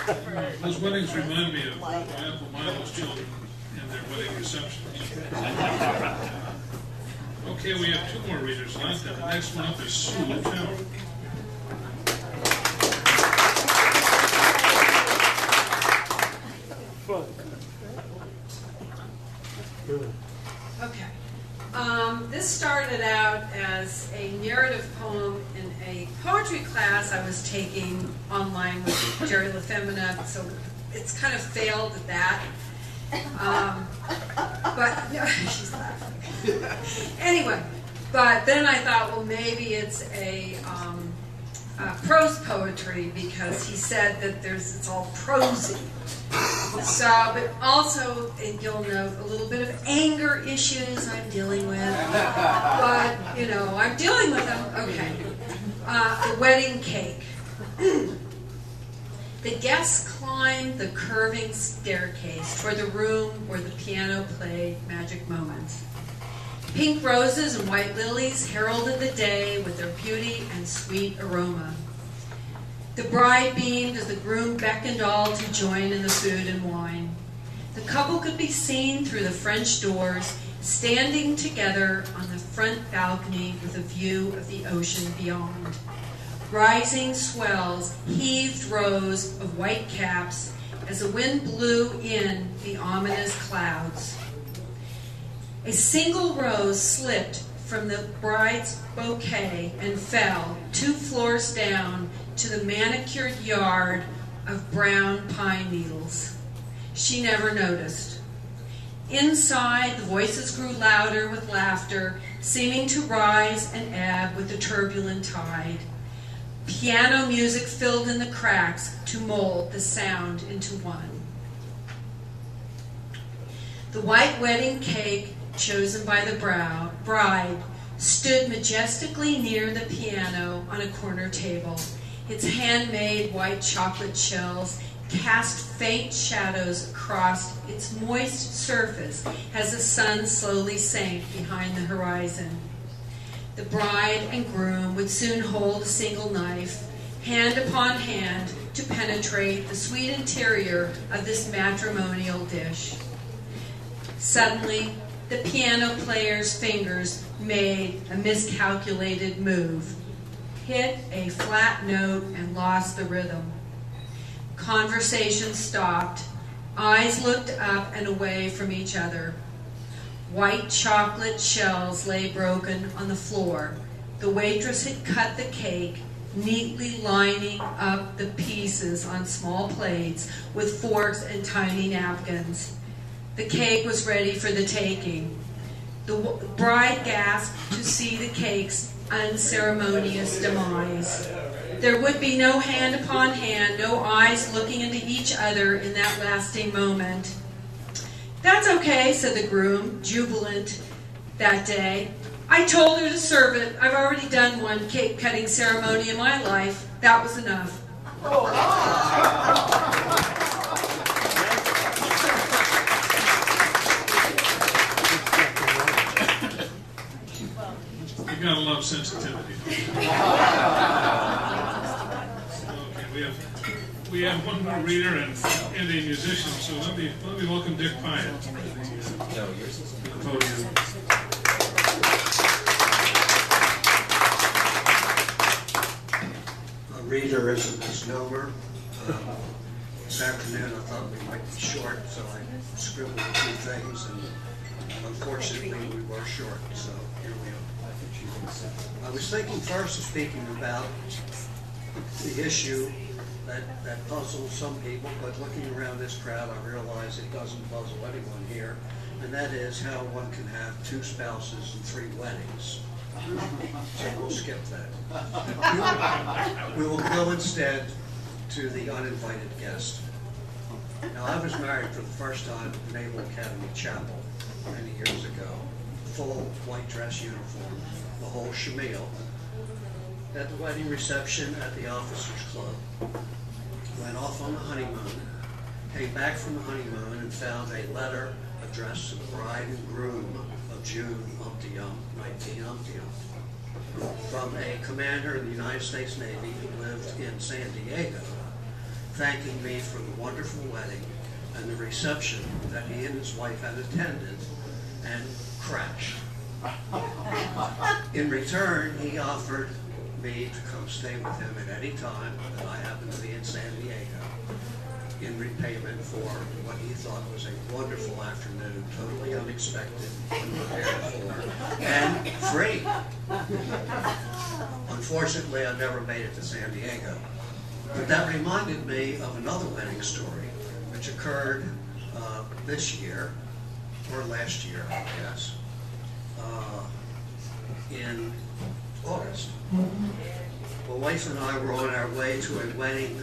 Those weddings remind me of my Uncle Milo's children and their wedding receptions. Okay, we have two more readers left, and the next one up is Sue Littell. Okay. This started out as a narrative poem in a poetry class I was taking online with Jerry LaFemina, so it's kind of failed at that. But no, she's laughing. Anyway, but then I thought, well, maybe it's a prose poetry, because he said that it's all prosy. So, but also, and you'll note, a little bit of anger issues I'm dealing with. But, you know, I'm dealing with them. Okay. The wedding cake. The guests climbed the curving staircase toward the room where the piano played magic moments. Pink roses and white lilies heralded the day with their beauty and sweet aroma. The bride beamed as the groom beckoned all to join in the food and wine. The couple could be seen through the French doors, standing together on the front balcony with a view of the ocean beyond. Rising swells heaved rows of white caps as the wind blew in the ominous clouds. A single rose slipped from the bride's bouquet and fell 2 floors down to the manicured yard of brown pine needles. She never noticed. Inside, the voices grew louder with laughter, seeming to rise and ebb with the turbulent tide. Piano music filled in the cracks to mold the sound into one. The white wedding cake, chosen by the bride, stood majestically near the piano on a corner table. Its handmade white chocolate shells cast faint shadows across its moist surface as the sun slowly sank behind the horizon. The bride and groom would soon hold a single knife, hand upon hand, to penetrate the sweet interior of this matrimonial dish. Suddenly, the piano player's fingers made a miscalculated move, hit a flat note, and lost the rhythm. Conversation stopped. Eyes looked up and away from each other. White chocolate shells lay broken on the floor. The waitress had cut the cake, neatly lining up the pieces on small plates with forks and tiny napkins. The cake was ready for the taking. The bride gasped to see the cake's unceremonious demise. There would be no hand upon hand, no eyes looking into each other in that lasting moment. "That's okay," said the groom, jubilant that day. "I told her to serve it. I've already done one cake cutting ceremony in my life. That was enough." You gotta love sensitivity. Okay, we have one more reader and a musician, so let me welcome Dick Pyatt to the podium. A reader is a misnomer. This afternoon I thought we might be short, so I scribbled a few things, and unfortunately we were short, so here we are. I was thinking first of speaking about the issue that puzzles some people, but looking around this crowd I realize it doesn't puzzle anyone here, and that is how one can have 2 spouses and 3 weddings. So we'll skip that. We will go instead to the uninvited guest. Now, I was married for the first time at Naval Academy Chapel many years ago. Full white dress uniform, the whole shamil. At the wedding reception at the Officers Club. Went off on the honeymoon, came back from the honeymoon and found a letter addressed to the bride and groom of June Umpty-Ump, 19 from a commander in the United States Navy who lived in San Diego, thanking me for the wonderful wedding and the reception that he and his wife had attended, and crashed. In return, he offered me to come stay with him at any time that I happened to be in San Diego, in repayment for what he thought was a wonderful afternoon, totally unexpected, unprepared for, and free. Unfortunately, I never made it to San Diego. But that reminded me of another wedding story, which occurred this year, or last year, I guess, in August. My wife and I were on our way to a wedding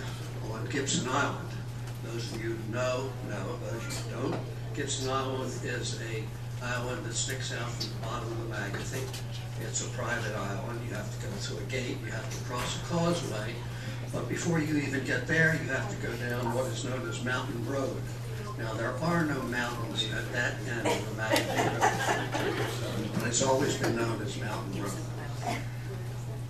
on Gibson Island. Those of you who know. Those who don't, Gibson Island is an island that sticks out from the bottom of the magazine. It's a private island. You have to go through a gate. You have to cross a causeway. But before you even get there, you have to go down what is known as Mountain Road. Now, there are no mountains at that end of the magazine, but it's always been known as Mountain Road.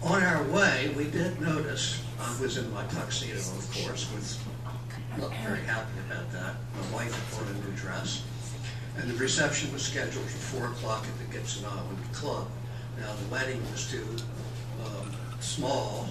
On our way, we did notice, I was in my tuxedo, of course, not very happy about that. My wife had bought a new dress, and the reception was scheduled for 4 o'clock at the Gibson Island Club. Now, the wedding was too small.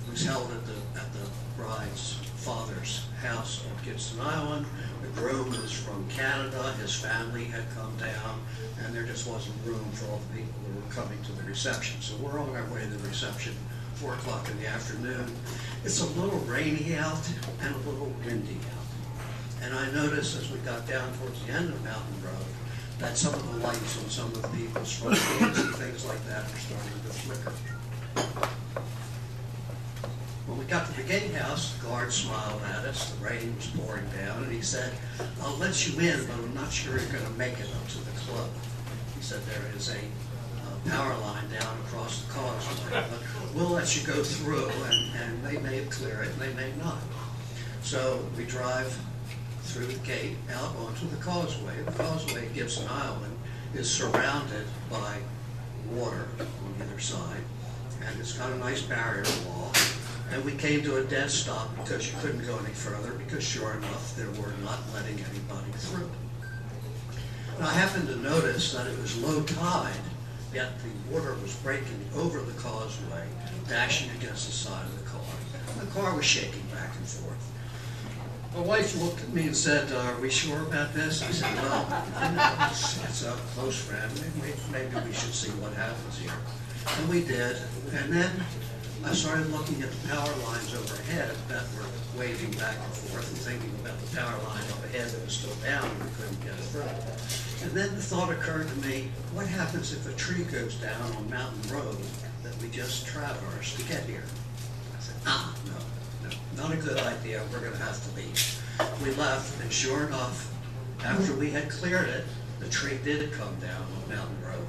It was held at the bride's father's house on Gibson Island. The groom was from Canada. His family had come down, and there just wasn't room for all the people who were coming to the reception. So we're on our way to the reception, 4 o'clock in the afternoon. It's a little rainy out and a little windy out. And I noticed as we got down towards the end of Mountain Road that some of the lights on some of the people's front gates and things like that were starting to flicker. When we got to the gatehouse, the guard smiled at us. The rain was pouring down, and he said, "I'll let you in, but I'm not sure you're going to make it up to the club." He said, "There is a power line down across the causeway, but we'll let you go through, and they may clear it, and they may not." So we drive through the gate out onto the causeway. The causeway at Gibson Island is surrounded by water on either side, and it's got a nice barrier wall. And we came to a dead stop because you couldn't go any further, because sure enough, they were not letting anybody through. And I happened to notice that it was low tide, yet the water was breaking over the causeway, dashing against the side of the car. The car was shaking back and forth. My wife looked at me and said, "Are we sure about this?" I said, "Well, it's a close friend. Maybe we should see what happens here." And we did. And then I started looking at the power lines overhead that were waving back and forth, and thinking about the power line up ahead that was still down and we couldn't get through. And then the thought occurred to me, what happens if a tree goes down on Mountain Road that we just traversed to get here? I said, no, not a good idea. We're going to have to leave. We left, and sure enough, after we had cleared it, the tree did come down on Mountain Road.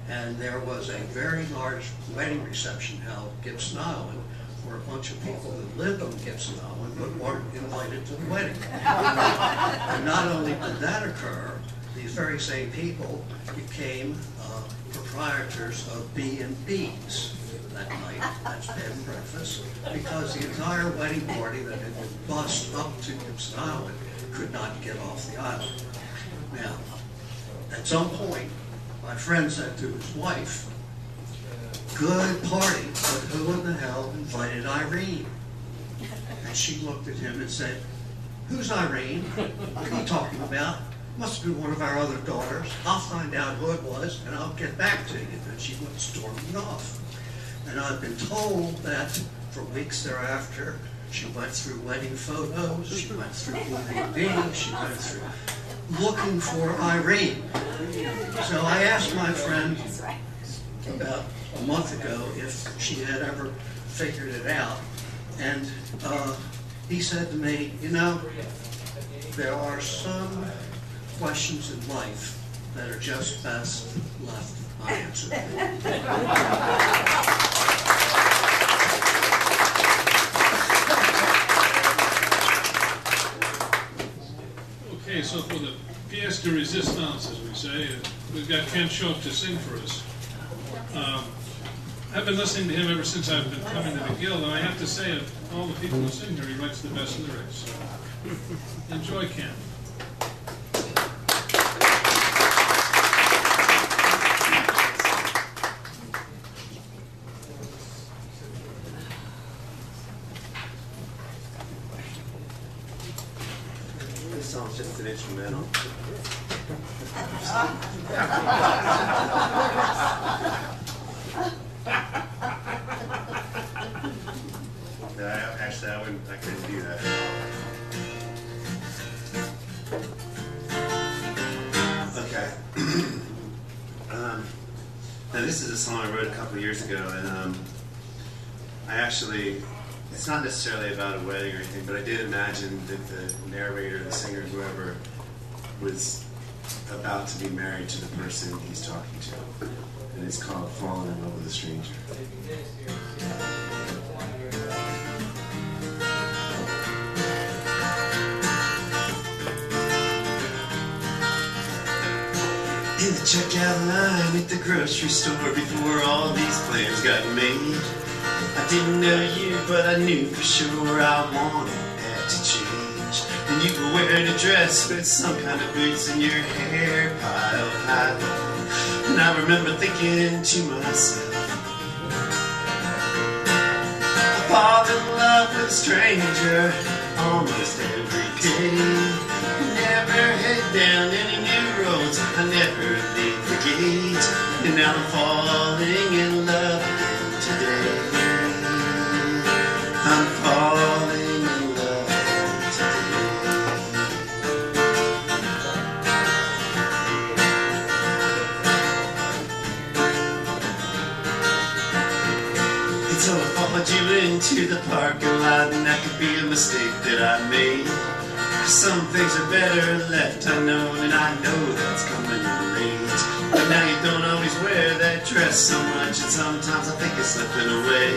And there was a very large wedding reception held at Gibson Island for a bunch of people who lived on Gibson Island but weren't invited to the wedding. And not only did that occur, these very same people became proprietors of B&Bs that night. That's bed and breakfast, because the entire wedding party that had been bussed up to Gibson Island could not get off the island. Now, at some point, my friend said to his wife, "Good party, but who in the hell invited Irene?" And she looked at him and said, "Who's Irene? What are you talking about? Must be one of our other daughters. I'll find out who it was, and I'll get back to you." And she went storming off. And I've been told that for weeks thereafter, she went through wedding photos, she went through DVD, she went through looking for Irene. So I asked my friend about a month ago if she had ever figured it out, and he said to me, "You know, there are some questions in life that are just best left unanswered." Okay, so for the pièce de résistance, as we say, we've got Ken Shope to sing for us. I've been listening to him ever since I've been coming to the Guild, and I have to say, of all the people who sing here, he writes the best lyrics. So enjoy Ken. This song's just an instrumental. Actually, I couldn't do that. Okay. Now this is a song I wrote a couple years ago, and it's not necessarily about a wedding or anything, but I did imagine that the narrator, the singer, whoever, was about to be married to the person he's talking to. And it's called Falling in Love with a Stranger. In the checkout line at the grocery store before all these plans got made, I didn't know you, but I knew for sure I wanted that to change. And you were wearing a dress with some kind of boots and your hair piled high. And I remember thinking to myself, I fall in love with a stranger almost every day. Never head down any new roads, I never leave the gate. And now I'm falling in love again today. I'm falling in love today. And so I followed you into the parking lot, and that could be a mistake that I made. Some things are better left unknown, and I know that's coming in late. But now you don't always wear that dress so much, and sometimes I think it's slipping away.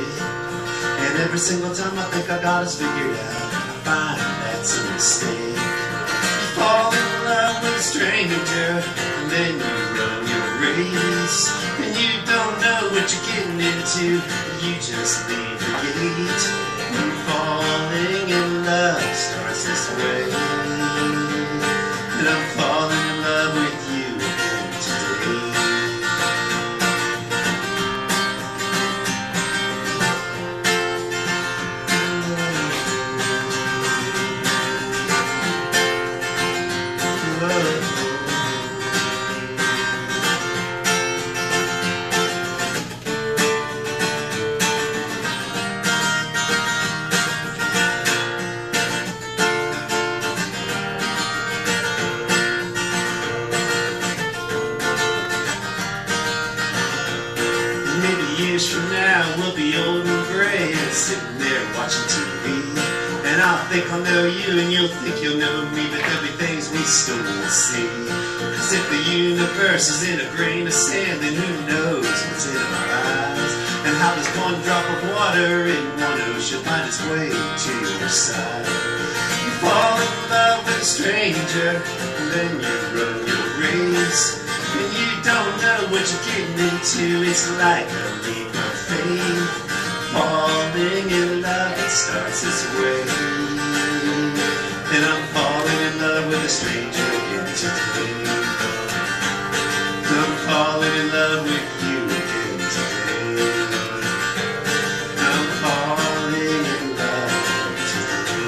And every single time I think I got us figured out, I find that's a mistake. You fall in love with a stranger, and then you run your race. And you don't know what you're getting into, you just leave the gate. And falling in love starts this way. And I'm falling in love with you again today. Years from now we'll be old and gray and sitting there watching TV. And I'll think I'll know you and you'll think you'll know me, but there'll be things we still won't see. Cause if the universe is in a grain of sand, then who knows what's in our eyes. And how does one drop of water in one ocean find its way to your side. You fall in love with a stranger, and then you run your race. And you don't know what you're getting into, it's like a leap of faith. Falling in love, it starts this way. And I'm falling in love with a stranger again today. I'm falling in love with you again today. I'm falling in love today.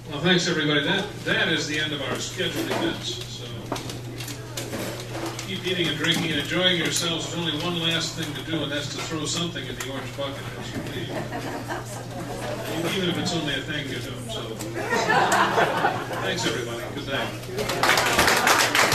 Well, thanks everybody. That is the end of our scheduled events. So keep eating and drinking and enjoying yourselves. There's only one last thing to do, and that's to throw something in the orange bucket as you leave. Even if it's only a thank you to them. So thanks everybody. Good night.